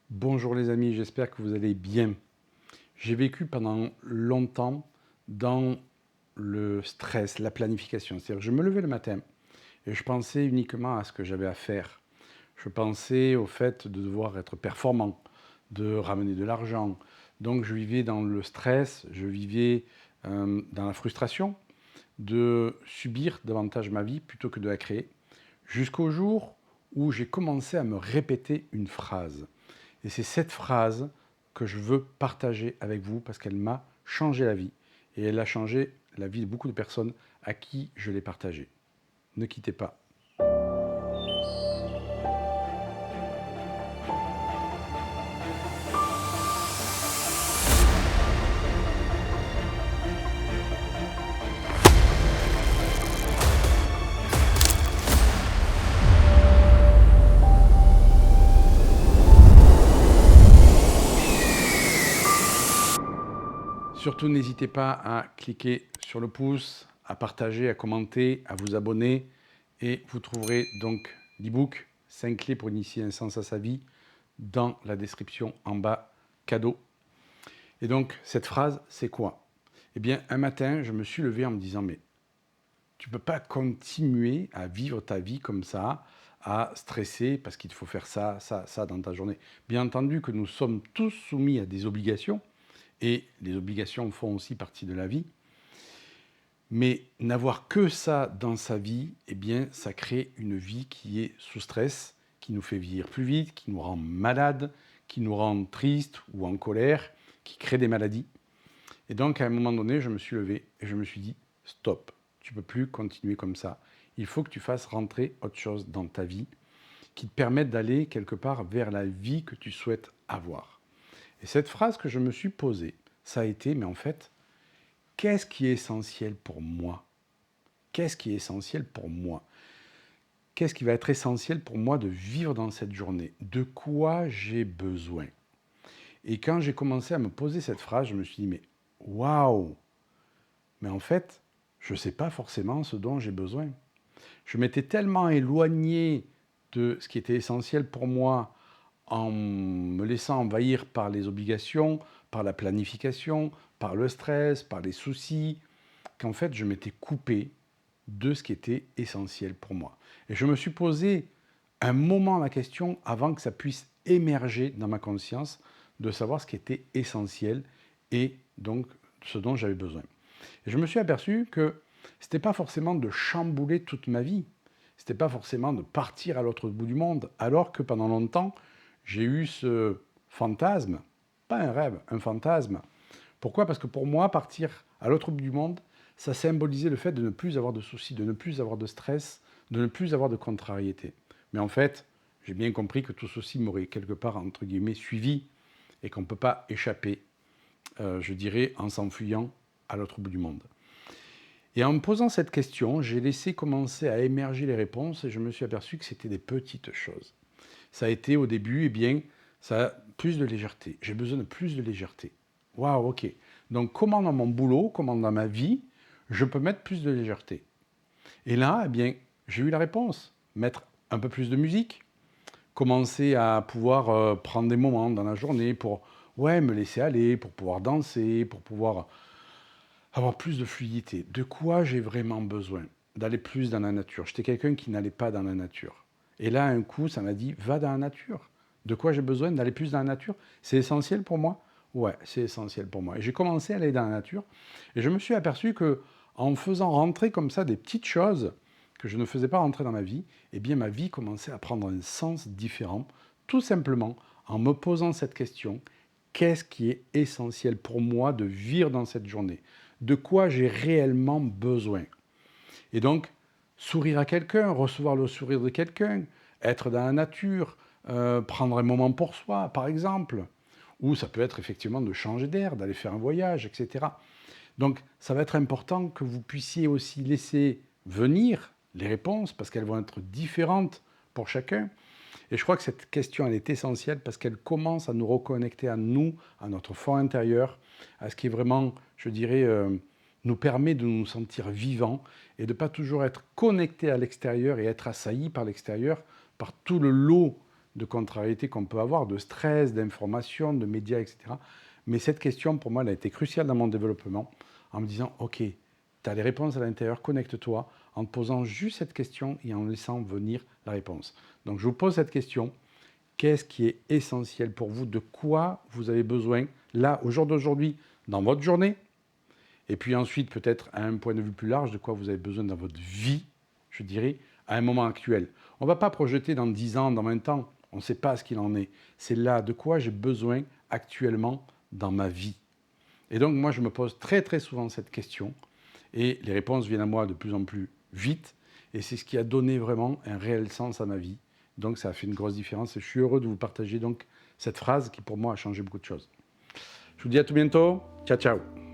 Bonjour les amis, j'espère que vous allez bien. J'ai vécu pendant longtemps dans le stress, la planification. C'est-à-dire que je me levais le matin et je pensais uniquement à ce que j'avais à faire. Je pensais au fait de devoir être performant, de ramener de l'argent. Donc je vivais dans le stress, je vivais dans la frustration de subir davantage ma vie plutôt que de la créer. Jusqu'au jour où j'ai commencé à me répéter une phrase. Et c'est cette phrase que je veux partager avec vous parce qu'elle m'a changé la vie. Et elle a changé la vie de beaucoup de personnes à qui je l'ai partagée. Ne quittez pas. Surtout, n'hésitez pas à cliquer sur le pouce, à partager, à commenter, à vous abonner. Et vous trouverez donc l'e-book 5 clés pour initier un sens à sa vie dans la description en bas, cadeau. Et donc, cette phrase, c'est quoi? Eh bien, un matin, je me suis levé en me disant, mais tu ne peux pas continuer à vivre ta vie comme ça, à stresser parce qu'il faut faire ça, ça, ça dans ta journée. Bien entendu que nous sommes tous soumis à des obligations, et les obligations font aussi partie de la vie, mais n'avoir que ça dans sa vie, eh bien, ça crée une vie qui est sous stress, qui nous fait vieillir plus vite, qui nous rend malades, qui nous rend tristes ou en colère, qui crée des maladies. Et donc, à un moment donné, je me suis levé et je me suis dit, stop, tu ne peux plus continuer comme ça. Il faut que tu fasses rentrer autre chose dans ta vie qui te permette d'aller quelque part vers la vie que tu souhaites avoir. Et cette phrase que je me suis posée, ça a été, mais en fait, qu'est-ce qui est essentiel pour moi? Qu'est-ce qui est essentiel pour moi? Qu'est-ce qui va être essentiel pour moi de vivre dans cette journée? De quoi j'ai besoin? Et quand j'ai commencé à me poser cette phrase, je me suis dit, mais waouh! Mais en fait, je ne sais pas forcément ce dont j'ai besoin. Je m'étais tellement éloigné de ce qui était essentiel pour moi en me laissant envahir par les obligations, par la planification, par le stress, par les soucis, qu'en fait je m'étais coupé de ce qui était essentiel pour moi. Et je me suis posé un moment la question avant que ça puisse émerger dans ma conscience de savoir ce qui était essentiel et donc ce dont j'avais besoin. Et je me suis aperçu que ce n'était pas forcément de chambouler toute ma vie, ce n'était pas forcément de partir à l'autre bout du monde, alors que pendant longtemps, j'ai eu ce fantasme, pas un rêve, un fantasme. Pourquoi? Parce que pour moi, partir à l'autre bout du monde, ça symbolisait le fait de ne plus avoir de soucis, de ne plus avoir de stress, de ne plus avoir de contrariété. Mais en fait, j'ai bien compris que tout ceci m'aurait quelque part, entre guillemets, suivi et qu'on ne peut pas échapper, je dirais, en s'enfuyant à l'autre bout du monde. Et en me posant cette question, j'ai laissé commencer à émerger les réponses et je me suis aperçu que c'était des petites choses. Ça a été au début, eh bien, ça a plus de légèreté. J'ai besoin de plus de légèreté. Waouh, ok. Donc comment dans mon boulot, comment dans ma vie, je peux mettre plus de légèreté? Et là, eh bien, j'ai eu la réponse. Mettre un peu plus de musique, commencer à pouvoir prendre des moments dans la journée pour me laisser aller, pour pouvoir danser, pour pouvoir avoir plus de fluidité. De quoi j'ai vraiment besoin? D'aller plus dans la nature. J'étais quelqu'un qui n'allait pas dans la nature. Et là, un coup, ça m'a dit, va dans la nature. De quoi j'ai besoin? D'aller plus dans la nature? C'est essentiel pour moi? Ouais, c'est essentiel pour moi. Et j'ai commencé à aller dans la nature. Et je me suis aperçu que en faisant rentrer comme ça des petites choses que je ne faisais pas rentrer dans ma vie, eh bien ma vie commençait à prendre un sens différent, tout simplement en me posant cette question, qu'est-ce qui est essentiel pour moi de vivre dans cette journée? De quoi j'ai réellement besoin? Et donc, sourire à quelqu'un, recevoir le sourire de quelqu'un, être dans la nature, prendre un moment pour soi, par exemple. Ou ça peut être effectivement de changer d'air, d'aller faire un voyage, etc. Donc, ça va être important que vous puissiez aussi laisser venir les réponses, parce qu'elles vont être différentes pour chacun. Et je crois que cette question, elle est essentielle parce qu'elle commence à nous reconnecter à nous, à notre fort intérieur, à ce qui est vraiment, je dirais, nous permet de nous sentir vivants et de ne pas toujours être connecté à l'extérieur et être assailli par l'extérieur, par tout le lot de contrariétés qu'on peut avoir, de stress, d'informations, de médias, etc. Mais cette question, pour moi, elle a été cruciale dans mon développement, en me disant, OK, tu as les réponses à l'intérieur, connecte-toi, en te posant juste cette question et en laissant venir la réponse. Donc, je vous pose cette question. Qu'est-ce qui est essentiel pour vous? De quoi vous avez besoin, là, au jour d'aujourd'hui, dans votre journée? Et puis ensuite, peut-être à un point de vue plus large, de quoi vous avez besoin dans votre vie, je dirais, à un moment actuel. On ne va pas projeter dans 10 ans, dans 20 ans, on ne sait pas ce qu'il en est. C'est là de quoi j'ai besoin actuellement dans ma vie. Et donc moi, je me pose très très souvent cette question, et les réponses viennent à moi de plus en plus vite, et c'est ce qui a donné vraiment un réel sens à ma vie. Donc ça a fait une grosse différence, et je suis heureux de vous partager donc cette phrase qui pour moi a changé beaucoup de choses. Je vous dis à tout bientôt, ciao ciao.